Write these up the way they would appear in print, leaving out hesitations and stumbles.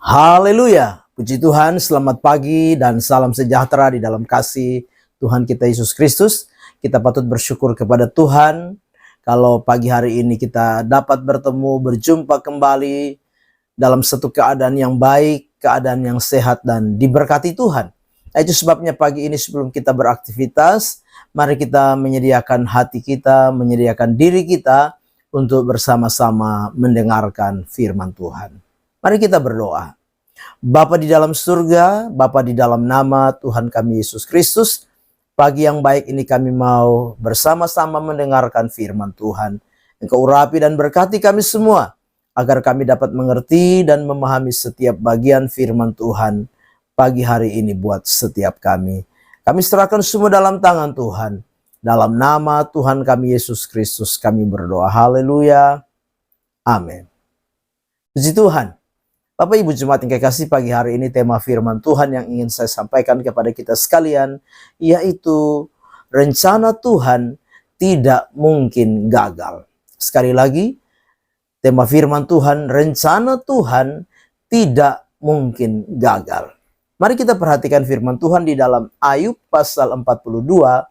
Haleluya, puji Tuhan, selamat pagi dan salam sejahtera di dalam kasih Tuhan kita Yesus Kristus. Kita patut bersyukur kepada Tuhan kalau pagi hari ini kita dapat bertemu, berjumpa kembali dalam satu keadaan yang baik, keadaan yang sehat dan diberkati Tuhan. Itu sebabnya pagi ini sebelum kita beraktivitas, mari kita menyediakan hati kita, menyediakan diri kita untuk bersama-sama mendengarkan firman Tuhan. Mari kita berdoa. Bapa di dalam surga, Bapa di dalam nama Tuhan kami Yesus Kristus, pagi yang baik ini kami mau bersama-sama mendengarkan firman Tuhan. Engkau urapi dan berkati kami semua, agar kami dapat mengerti dan memahami setiap bagian firman Tuhan pagi hari ini buat setiap kami. Kami serahkan semua dalam tangan Tuhan. Dalam nama Tuhan kami Yesus Kristus kami berdoa. Haleluya. Amin. Puji Tuhan. Bapak Ibu Jemaat yang kekasih, pagi hari ini tema firman Tuhan yang ingin saya sampaikan kepada kita sekalian, yaitu rencana Tuhan tidak mungkin gagal. Sekali lagi, tema firman Tuhan, rencana Tuhan tidak mungkin gagal. Mari kita perhatikan firman Tuhan di dalam Ayub pasal 42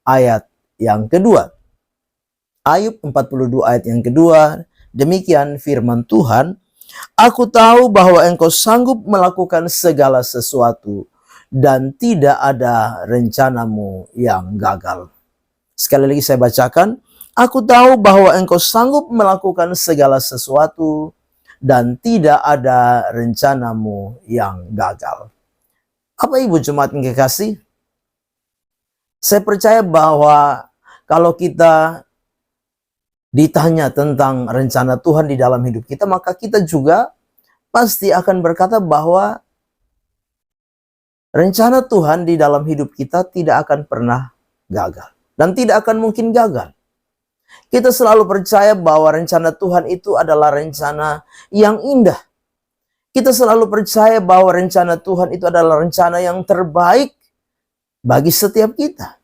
ayat yang kedua. Ayub 42 ayat yang kedua, demikian firman Tuhan, Aku tahu bahwa engkau sanggup melakukan segala sesuatu dan tidak ada rencanamu yang gagal. Sekali lagi saya bacakan. Aku tahu bahwa engkau sanggup melakukan segala sesuatu dan tidak ada rencanamu yang gagal. Apa Ibu Jemaat yang kekasih? Saya percaya bahwa kalau kita ditanya tentang rencana Tuhan di dalam hidup kita, maka kita juga pasti akan berkata bahwa rencana Tuhan di dalam hidup kita tidak akan pernah gagal. Dan tidak akan mungkin gagal. Kita selalu percaya bahwa rencana Tuhan itu adalah rencana yang indah. Kita selalu percaya bahwa rencana Tuhan itu adalah rencana yang terbaik bagi setiap kita.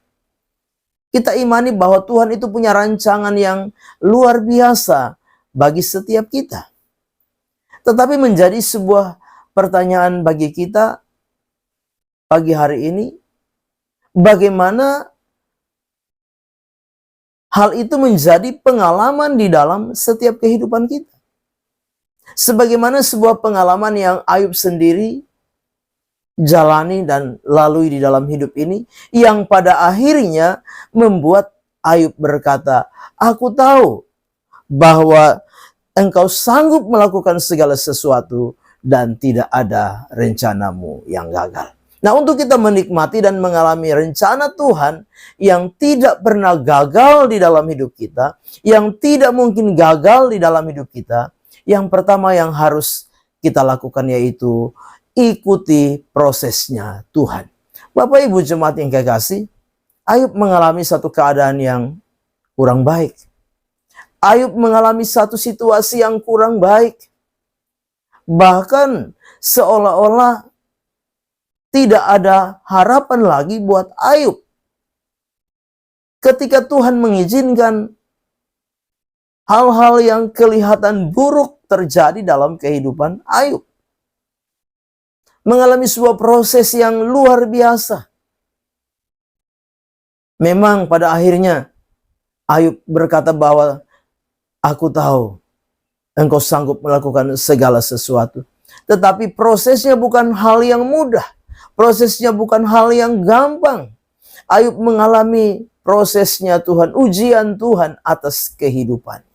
Kita imani bahwa Tuhan itu punya rancangan yang luar biasa bagi setiap kita. Tetapi menjadi sebuah pertanyaan bagi kita pagi hari ini, bagaimana hal itu menjadi pengalaman di dalam setiap kehidupan kita. Sebagaimana sebuah pengalaman yang Ayub sendiri jalani dan lalui di dalam hidup ini, yang pada akhirnya membuat Ayub berkata, aku tahu bahwa engkau sanggup melakukan segala sesuatu dan tidak ada rencanamu yang gagal. Nah, untuk kita menikmati dan mengalami rencana Tuhan yang tidak pernah gagal di dalam hidup kita, yang tidak mungkin gagal di dalam hidup kita, yang pertama yang harus kita lakukan yaitu ikuti prosesnya Tuhan. Bapak Ibu Jemaat yang kekasih, Ayub mengalami satu keadaan yang kurang baik. Ayub mengalami satu situasi yang kurang baik. Bahkan seolah-olah tidak ada harapan lagi buat Ayub. Ketika Tuhan mengizinkan hal-hal yang kelihatan buruk terjadi dalam kehidupan Ayub. Mengalami sebuah proses yang luar biasa. Memang pada akhirnya Ayub berkata bahwa aku tahu engkau sanggup melakukan segala sesuatu. Tetapi prosesnya bukan hal yang mudah. Prosesnya bukan hal yang gampang. Ayub mengalami prosesnya Tuhan, ujian Tuhan atas kehidupan.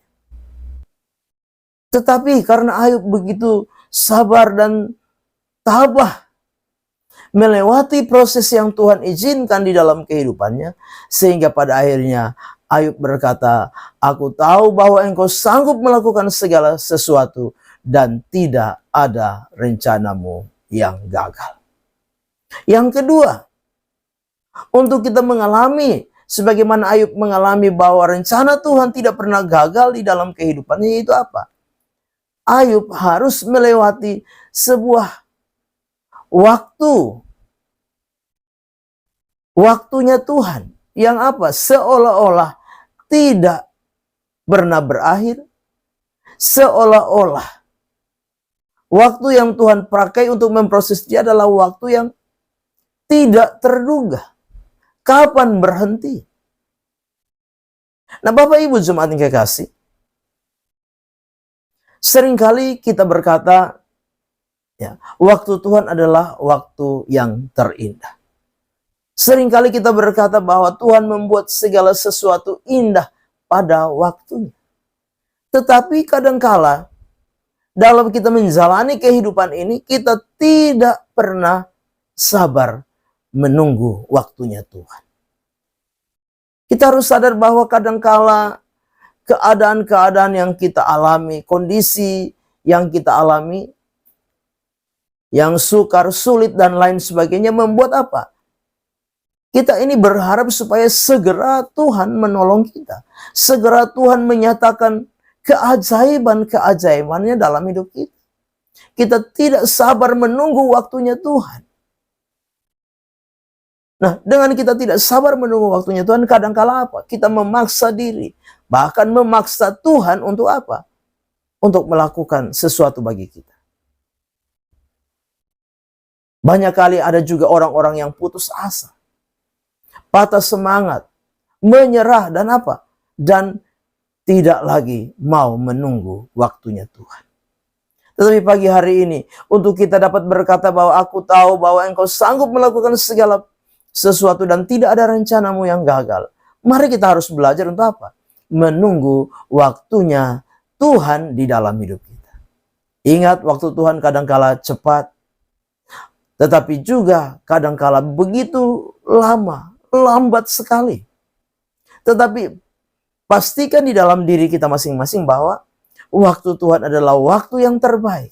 Tetapi karena Ayub begitu sabar dan tabah melewati proses yang Tuhan izinkan di dalam kehidupannya, sehingga pada akhirnya Ayub berkata, aku tahu bahwa engkau sanggup melakukan segala sesuatu dan tidak ada rencanamu yang gagal. Yang kedua, untuk kita mengalami sebagaimana Ayub mengalami bahwa rencana Tuhan tidak pernah gagal di dalam kehidupannya, yaitu apa? Ayub harus melewati sebuah waktunya Tuhan yang apa? Seolah-olah tidak pernah berakhir, seolah-olah Waktu yang Tuhan pakai untuk memproses dia adalah waktu yang tidak terduga. Kapan berhenti? Nah, Bapak Ibu jemaat yang kekasih, seringkali kita berkata, ya, waktu Tuhan adalah waktu yang terindah. Seringkali kita berkata bahwa Tuhan membuat segala sesuatu indah pada waktunya. Tetapi kadangkala dalam kita menjalani kehidupan ini, kita tidak pernah sabar menunggu waktunya Tuhan. Kita harus sadar bahwa kadangkala keadaan-keadaan yang kita alami, kondisi yang kita alami, yang sukar, sulit, dan lain sebagainya membuat apa? Kita ini berharap supaya segera Tuhan menolong kita. Segera Tuhan menyatakan keajaiban-keajaibannya dalam hidup kita. Kita tidak sabar menunggu waktunya Tuhan. Nah, dengan kita tidak sabar menunggu waktunya Tuhan, kadangkala apa? Kita memaksa diri, bahkan memaksa Tuhan untuk apa? Untuk melakukan sesuatu bagi kita. Banyak kali ada juga orang-orang yang putus asa, patah semangat, menyerah, dan apa? Dan tidak lagi mau menunggu waktunya Tuhan. Tetapi pagi hari ini, untuk kita dapat berkata bahwa aku tahu bahwa Engkau sanggup melakukan segala sesuatu dan tidak ada rencanamu yang gagal. Mari kita harus belajar untuk apa? Menunggu waktunya Tuhan di dalam hidup kita. Ingat, waktu Tuhan kadangkala cepat, tetapi juga kadangkala begitu lama, lambat sekali. Tetapi pastikan di dalam diri kita masing-masing bahwa waktu Tuhan adalah waktu yang terbaik.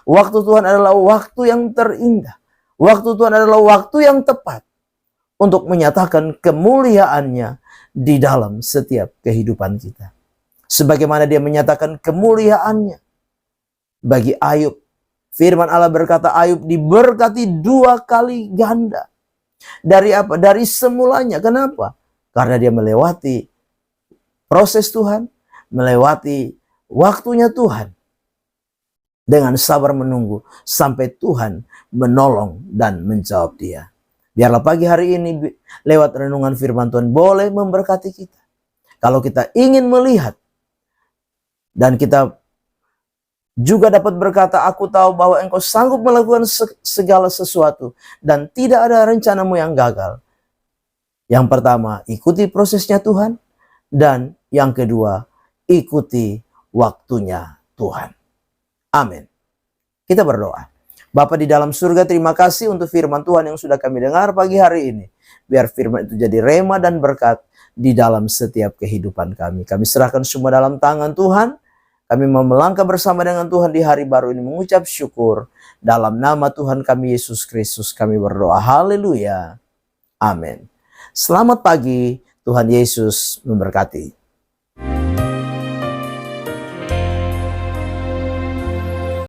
Waktu Tuhan adalah waktu yang terindah. Waktu Tuhan adalah waktu yang tepat untuk menyatakan kemuliaannya di dalam setiap kehidupan kita. Sebagaimana dia menyatakan kemuliaannya bagi Ayub. Firman Allah berkata Ayub diberkati 2 kali ganda. Dari apa? Dari semulanya. Kenapa? Karena dia melewati proses Tuhan, melewati waktunya Tuhan, dengan sabar menunggu sampai Tuhan menolong dan menjawab dia. Biarlah pagi hari ini lewat renungan firman Tuhan boleh memberkati kita. Kalau kita ingin melihat dan kita juga dapat berkata, aku tahu bahwa Engkau sanggup melakukan segala sesuatu dan tidak ada rencanamu yang gagal. Yang pertama, ikuti prosesnya Tuhan. Dan yang kedua, ikuti waktunya Tuhan. Amin. Kita berdoa. Bapa di dalam surga, terima kasih untuk firman Tuhan yang sudah kami dengar pagi hari ini. Biar firman itu jadi rema dan berkat di dalam setiap kehidupan kami. Kami serahkan semua dalam tangan Tuhan. Kami mau melangkah bersama dengan Tuhan di hari baru ini, mengucap syukur. Dalam nama Tuhan kami Yesus Kristus kami berdoa. Haleluya. Amin. Selamat pagi. Tuhan Yesus memberkati.